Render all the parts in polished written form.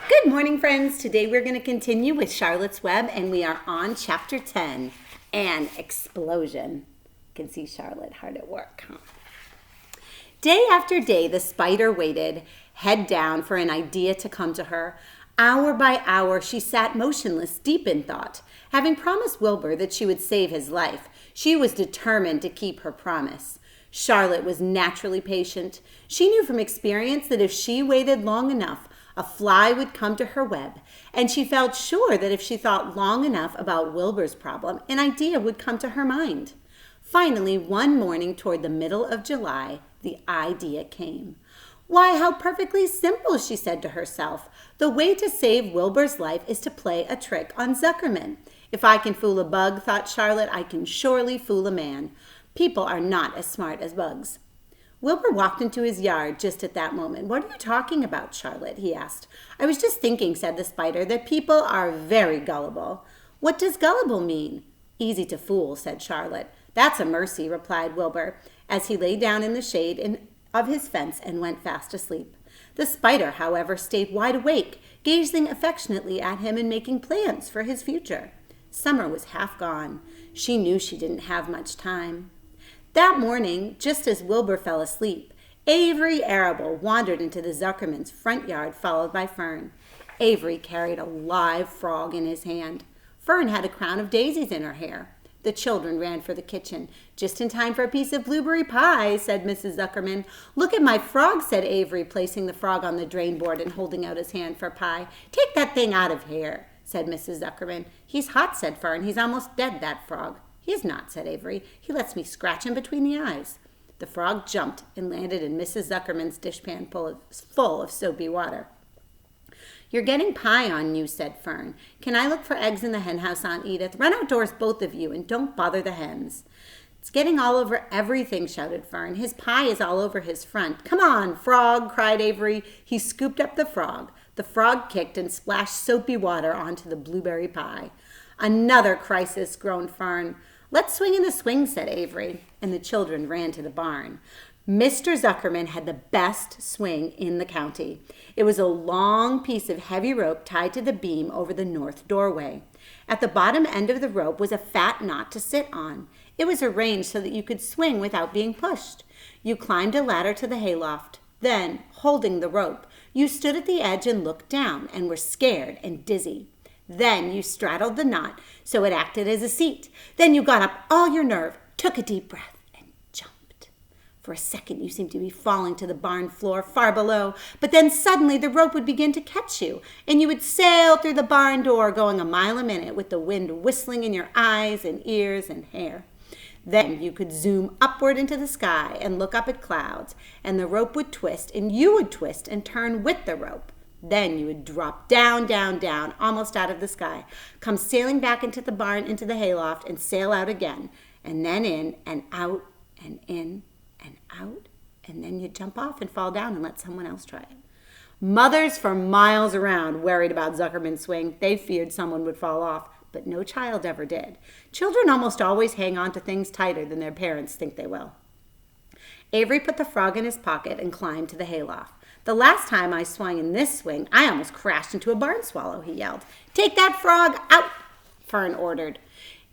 Good morning, friends. Today we're going to continue with Charlotte's Web, and we are on Chapter 10, An Explosion. You can see Charlotte hard at work, huh? Day after day, the spider waited, head down, for an idea to come to her. Hour by hour, she sat motionless, deep in thought. Having promised Wilbur that she would save his life, she was determined to keep her promise. Charlotte was naturally patient. She knew from experience that if she waited long enough, a fly would come to her web, and she felt sure that if she thought long enough about Wilbur's problem, an idea would come to her mind. Finally, one morning toward the middle of July, the idea came. Why, how perfectly simple, she said to herself. The way to save Wilbur's life is to play a trick on Zuckerman. If I can fool a bug, thought Charlotte, I can surely fool a man. People are not as smart as bugs. Wilbur walked into his yard just at that moment. What are you talking about, Charlotte? He asked. I was just thinking, said the spider, that people are very gullible. What does gullible mean? Easy to fool, said Charlotte. That's a mercy, replied Wilbur, as he lay down in the shade of his fence and went fast asleep. The spider, however, stayed wide awake, gazing affectionately at him and making plans for his future. Summer was half gone. She knew she didn't have much time. That morning, just as Wilbur fell asleep, Avery Arable wandered into the Zuckermans' front yard, followed by Fern. Avery carried a live frog in his hand. Fern had a crown of daisies in her hair. The children ran for the kitchen. Just in time for a piece of blueberry pie, said Mrs. Zuckerman. Look at my frog, said Avery, placing the frog on the drain board and holding out his hand for pie. Take that thing out of here, said Mrs. Zuckerman. He's hot, said Fern. He's almost dead, that frog. He is not, said Avery. He lets me scratch him between the eyes. The frog jumped and landed in Mrs. Zuckerman's dishpan full of soapy water. You're getting pie on you, said Fern. Can I look for eggs in the henhouse, Aunt Edith? Run outdoors, both of you, and don't bother the hens. It's getting all over everything, shouted Fern. His pie is all over his front. Come on, frog, cried Avery. He scooped up the frog. The frog kicked and splashed soapy water onto the blueberry pie. Another crisis, groaned Fern. Let's swing in the swing, said Avery, and the children ran to the barn. Mr. Zuckerman had the best swing in the county. It was a long piece of heavy rope tied to the beam over the north doorway. At the bottom end of the rope was a fat knot to sit on. It was arranged so that you could swing without being pushed. You climbed a ladder to the hayloft. Then, holding the rope, you stood at the edge and looked down and were scared and dizzy. Then you straddled the knot so it acted as a seat. Then you got up all your nerve, took a deep breath, and jumped. For a second you seemed to be falling to the barn floor far below, but then suddenly the rope would begin to catch you, and you would sail through the barn door going a mile a minute with the wind whistling in your eyes and ears and hair. Then you could zoom upward into the sky and look up at clouds, and the rope would twist, and you would twist and turn with the rope. Then you would drop down, down, down, almost out of the sky, come sailing back into the barn, into the hayloft, and sail out again, and then in and out and in and out, and then you'd jump off and fall down and let someone else try it. Mothers for miles around worried about Zuckerman's swing. They feared someone would fall off, but no child ever did. Children almost always hang on to things tighter than their parents think they will. Avery put the frog in his pocket and climbed to the hayloft. The last time I swung in this swing, I almost crashed into a barn swallow, he yelled. Take that frog out, Fern ordered.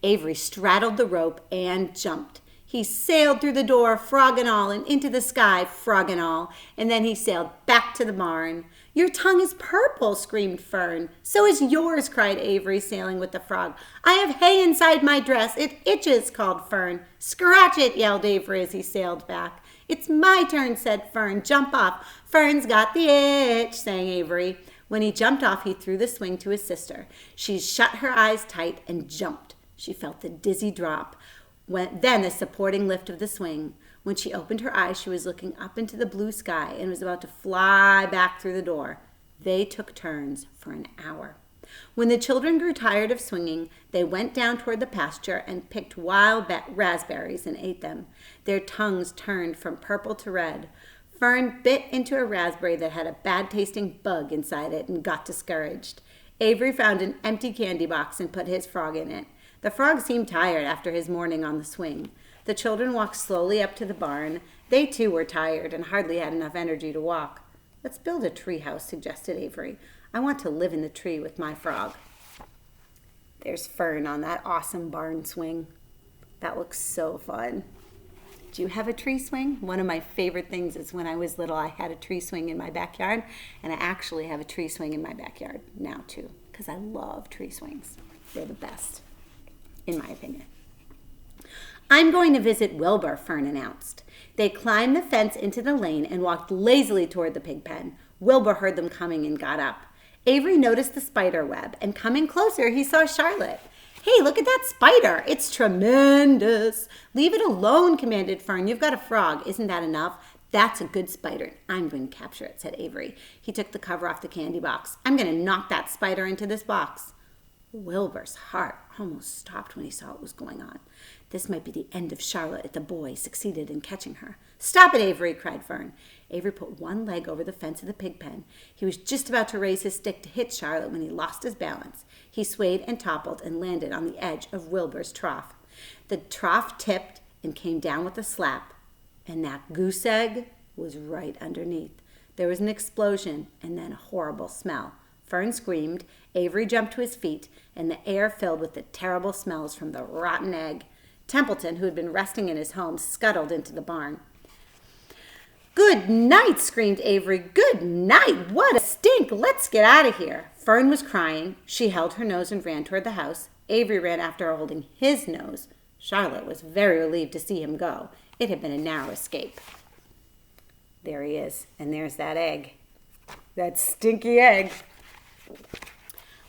Avery straddled the rope and jumped. He sailed through the door, frog and all, and into the sky, frog and all, and then he sailed back to the barn. Your tongue is purple, screamed Fern. So is yours, cried Avery, sailing with the frog. I have hay inside my dress. It itches, called Fern. Scratch it, yelled Avery as he sailed back. It's my turn, said Fern. Jump off. Fern's got the itch, sang Avery. When he jumped off, he threw the swing to his sister. She shut her eyes tight and jumped. She felt the dizzy drop, then the supporting lift of the swing. When she opened her eyes, she was looking up into the blue sky and was about to fly back through the door. They took turns for an hour. When the children grew tired of swinging, they went down toward the pasture and picked wild raspberries and ate them. Their tongues turned from purple to red. Fern bit into a raspberry that had a bad-tasting bug inside it and got discouraged. Avery found an empty candy box and put his frog in it. The frog seemed tired after his morning on the swing. The children walked slowly up to the barn. They too were tired and hardly had enough energy to walk. Let's build a tree house, suggested Avery. I want to live in the tree with my frog. There's Fern on that awesome barn swing. That looks so fun. Do you have a tree swing? One of my favorite things is when I was little, I had a tree swing in my backyard, and I actually have a tree swing in my backyard now too, because I love tree swings. They're the best, in my opinion. I'm going to visit Wilbur, Fern announced. They climbed the fence into the lane and walked lazily toward the pig pen. Wilbur heard them coming and got up. Avery noticed the spider web, and coming closer, he saw Charlotte. Hey, look at that spider. It's tremendous. Leave it alone, commanded Fern. You've got a frog. Isn't that enough? That's a good spider. I'm going to capture it, said Avery. He took the cover off the candy box. I'm going to knock that spider into this box. Wilbur's heart almost stopped when he saw what was going on. This might be the end of Charlotte if the boy succeeded in catching her. Stop it, Avery, cried Fern. Avery put one leg over the fence of the pig pen. He was just about to raise his stick to hit Charlotte when he lost his balance. He swayed and toppled and landed on the edge of Wilbur's trough. The trough tipped and came down with a slap, and that goose egg was right underneath. There was an explosion and then a horrible smell. Fern screamed, Avery jumped to his feet, and the air filled with the terrible smells from the rotten egg. Templeton, who had been resting in his home, scuttled into the barn. Good night, screamed Avery. Good night. What a stink. Let's get out of here. Fern was crying. She held her nose and ran toward the house. Avery ran after her, holding his nose. Charlotte was very relieved to see him go. It had been a narrow escape. There he is, and there's that egg. That stinky egg.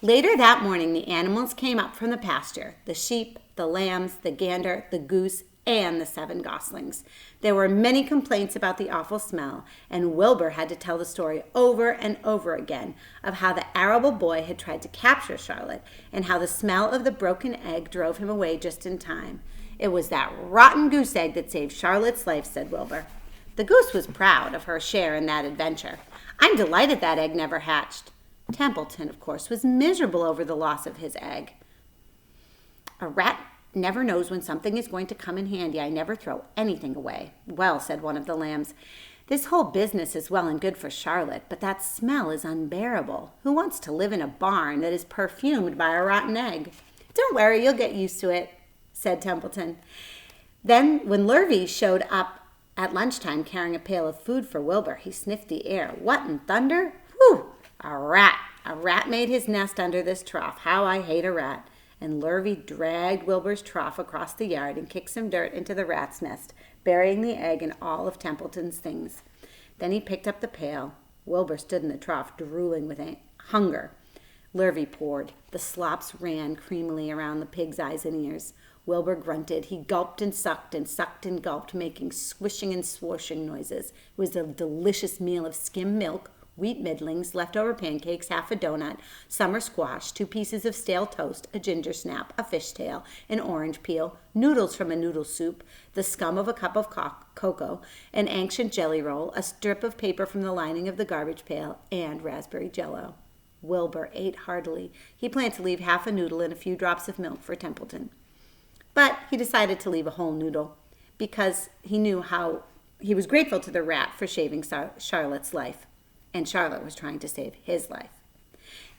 Later that morning, the animals came up from the pasture, the sheep, the lambs, the gander, the goose, and the 7 goslings. There were many complaints about the awful smell, and Wilbur had to tell the story over and over again of how the arable boy had tried to capture Charlotte and how the smell of the broken egg drove him away just in time. It was that rotten goose egg that saved Charlotte's life, said Wilbur. The goose was proud of her share in that adventure. I'm delighted that egg never hatched. Templeton, of course, was miserable over the loss of his egg. A rat never knows when something is going to come in handy. I never throw anything away. Well, said one of the lambs, this whole business is well and good for Charlotte, but that smell is unbearable. Who wants to live in a barn that is perfumed by a rotten egg? Don't worry, you'll get used to it, said Templeton. Then, when Lurvy showed up at lunchtime carrying a pail of food for Wilbur, he sniffed the air. What in thunder? Whew! A rat. A rat made his nest under this trough. How I hate a rat. And Lurvy dragged Wilbur's trough across the yard and kicked some dirt into the rat's nest, burying the egg and all of Templeton's things. Then he picked up the pail. Wilbur stood in the trough, drooling with hunger. Lurvy poured. The slops ran creamily around the pig's eyes and ears. Wilbur grunted. He gulped and sucked and gulped, making swishing and swooshing noises. It was a delicious meal of skim milk, wheat middlings, leftover pancakes, half a donut, summer squash, 2 pieces of stale toast, a ginger snap, a fishtail, an orange peel, noodles from a noodle soup, the scum of a cup of cocoa, an ancient jelly roll, a strip of paper from the lining of the garbage pail, and raspberry jello. Wilbur ate heartily. He planned to leave half a noodle and a few drops of milk for Templeton. But he decided to leave a whole noodle because he knew how he was grateful to the rat for saving Charlotte's life. And Charlotte was trying to save his life.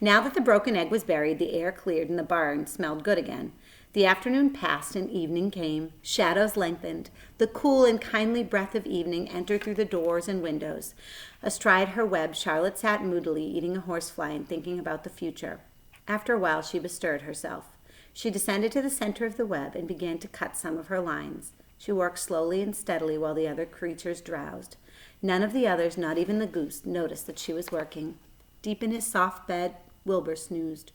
Now that the broken egg was buried, the air cleared and the barn smelled good again. The afternoon passed and evening came. Shadows lengthened. The cool and kindly breath of evening entered through the doors and windows. Astride her web, Charlotte sat moodily eating a horsefly and thinking about the future. After a while, she bestirred herself. She descended to the center of the web and began to cut some of her lines. She worked slowly and steadily while the other creatures drowsed. None of the others, not even the goose, noticed that she was working. Deep in his soft bed, Wilbur snoozed.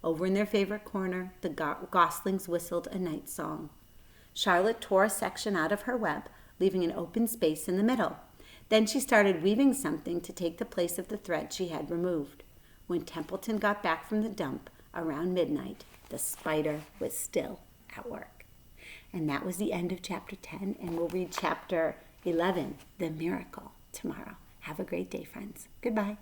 Over in their favorite corner, the goslings whistled a night song. Charlotte tore a section out of her web, leaving an open space in the middle. Then she started weaving something to take the place of the thread she had removed. When Templeton got back from the dump around midnight, the spider was still at work. And that was the end of chapter 10, and we'll read chapter 11, The Miracle, tomorrow. Have a great day, friends. Goodbye.